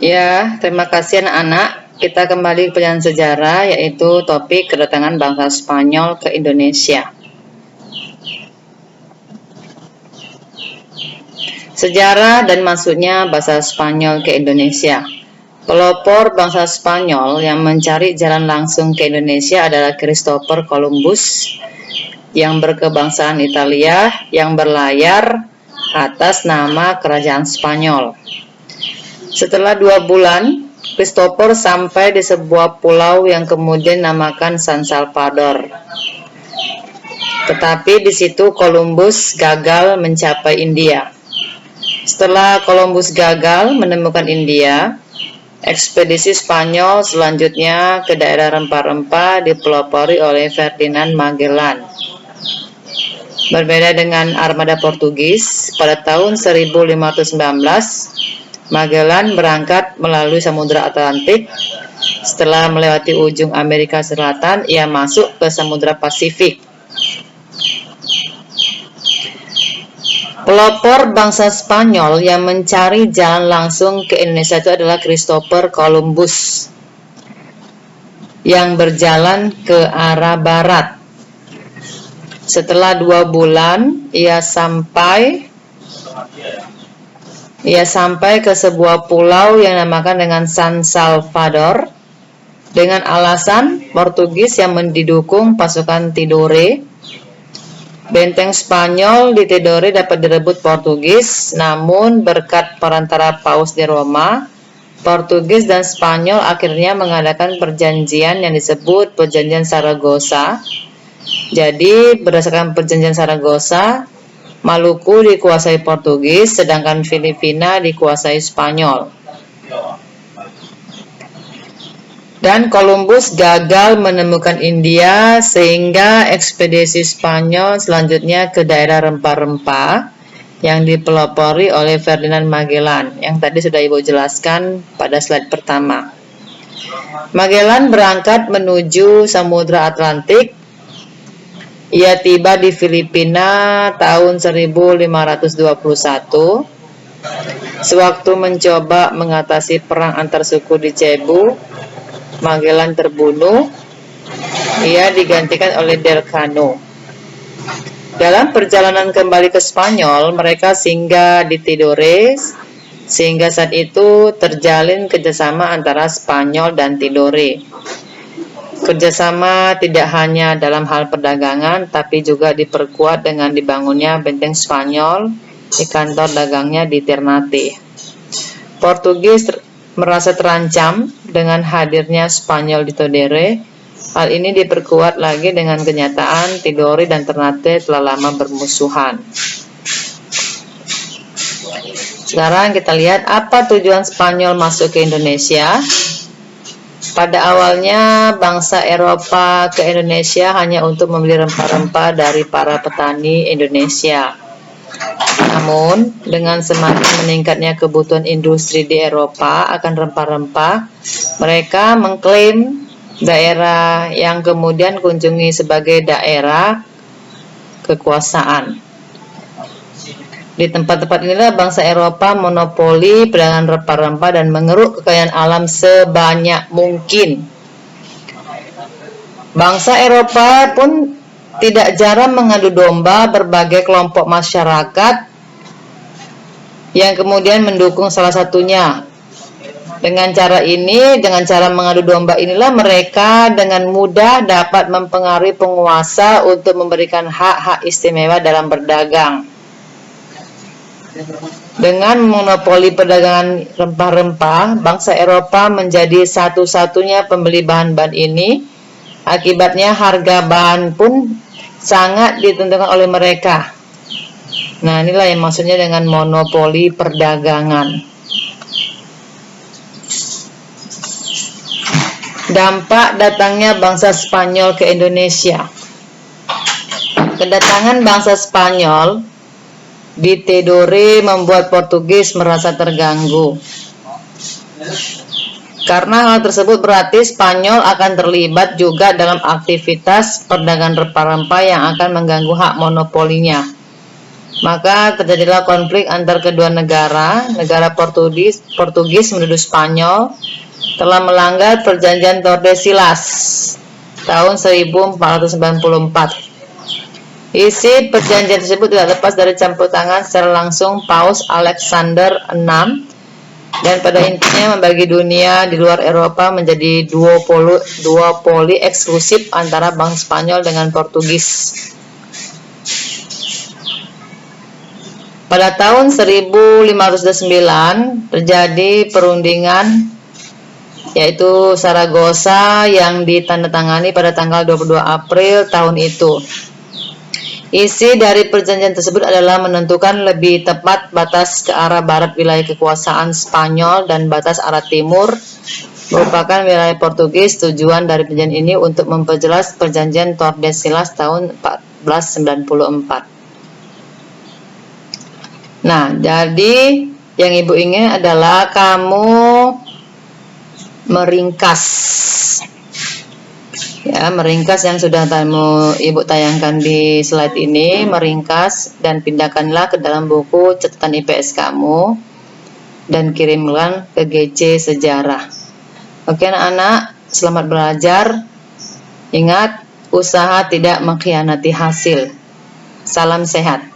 Ya, terima kasih anak-anak. Kita kembali ke pelajaran sejarah, yaitu topik kedatangan bangsa Spanyol ke Indonesia. Sejarah dan masuknya bangsa Spanyol ke Indonesia. Pelopor bangsa Spanyol yang mencari jalan langsung ke Indonesia adalah Christopher Columbus, yang berkebangsaan Italia, yang berlayar atas nama Kerajaan Spanyol. Setelah 2 bulan, Christopher sampai di sebuah pulau yang kemudian dinamakan San Salvador. Tetapi di situ Columbus gagal mencapai India. Setelah Columbus gagal menemukan India, ekspedisi Spanyol selanjutnya ke daerah rempah-rempah dipelopori oleh Ferdinand Magellan. Berbeda dengan armada Portugis, pada tahun 1519, Magellan berangkat melalui Samudra Atlantik. Setelah melewati ujung Amerika Selatan, ia masuk ke Samudra Pasifik. Pelopor bangsa Spanyol yang mencari jalan langsung ke Indonesia itu adalah Christopher Columbus, yang berjalan ke arah barat. Setelah 2 bulan, ia sampai ke sebuah pulau yang dinamakan dengan San Salvador dengan alasan Portugis yang mendukung pasukan Tidore. Benteng Spanyol di Tidore dapat direbut Portugis, namun berkat perantara Paus di Roma, Portugis dan Spanyol akhirnya mengadakan perjanjian yang disebut Perjanjian Saragossa. Jadi, berdasarkan Perjanjian Saragossa, Maluku dikuasai Portugis, sedangkan Filipina dikuasai Spanyol. Dan Columbus gagal menemukan India, sehingga ekspedisi Spanyol selanjutnya ke daerah rempah-rempah yang dipelopori oleh Ferdinand Magellan, yang tadi sudah Ibu jelaskan pada slide pertama. Magellan berangkat menuju Samudra Atlantik. Ia tiba di Filipina tahun 1521. Sewaktu mencoba mengatasi perang antar suku di Cebu, Magellan terbunuh. Ia digantikan oleh Del Cano. Dalam perjalanan kembali ke Spanyol, mereka singgah di Tidore, sehingga saat itu terjalin kerjasama antara Spanyol dan Tidore. Kerjasama tidak hanya dalam hal perdagangan, tapi juga diperkuat dengan dibangunnya benteng Spanyol di kantor dagangnya di Ternate. Portugis merasa terancam dengan hadirnya Spanyol di Tidore. Hal ini diperkuat lagi dengan kenyataan Tidore dan Ternate telah lama bermusuhan. Sekarang kita lihat apa tujuan Spanyol masuk ke Indonesia. Pada awalnya, bangsa Eropa ke Indonesia hanya untuk membeli rempah-rempah dari para petani Indonesia. Namun, dengan semakin meningkatnya kebutuhan industri di Eropa akan rempah-rempah, mereka mengklaim daerah yang kemudian kunjungi sebagai daerah kekuasaan. Di tempat-tempat inilah bangsa Eropa monopoli perdagangan rempah-rempah dan mengeruk kekayaan alam sebanyak mungkin. Bangsa Eropa pun tidak jarang mengadu domba berbagai kelompok masyarakat yang kemudian mendukung salah satunya. Dengan cara mengadu domba inilah mereka dengan mudah dapat mempengaruhi penguasa untuk memberikan hak-hak istimewa dalam berdagang. Dengan monopoli perdagangan rempah-rempah, bangsa Eropa menjadi satu-satunya pembeli bahan-bahan ini. Akibatnya harga bahan pun sangat ditentukan oleh mereka. Nah, inilah yang maksudnya dengan monopoli perdagangan. Dampak datangnya bangsa Spanyol ke Indonesia. Kedatangan bangsa Spanyol di Tidore membuat Portugis merasa terganggu. Karena hal tersebut berarti Spanyol akan terlibat juga dalam aktivitas perdagangan rempah-rempah yang akan mengganggu hak monopolinya. Maka terjadilah konflik antar kedua negara. Negara Portugis menuduh Spanyol telah melanggar perjanjian Tordesillas tahun 1494. Isi perjanjian tersebut tidak lepas dari campur tangan secara langsung Paus Alexander VI, dan pada intinya membagi dunia di luar Eropa menjadi duopoli eksklusif antara bangsa Spanyol dengan Portugis. Pada tahun 1509 terjadi perundingan yaitu Saragossa yang ditandatangani pada tanggal 22 April tahun itu. Isi dari perjanjian tersebut adalah menentukan lebih tepat batas ke arah barat wilayah kekuasaan Spanyol dan batas arah timur merupakan wilayah Portugis. Tujuan dari perjanjian ini untuk memperjelas perjanjian Tordesillas tahun 1494. Nah, jadi yang Ibu ingin adalah kamu meringkas. Ya, meringkas yang sudah Ibu tayangkan di slide ini, meringkas dan pindahkanlah ke dalam buku catatan IPS kamu dan kirimkan ke GC Sejarah. Oke anak-anak, selamat belajar. Ingat, usaha tidak mengkhianati hasil. Salam sehat.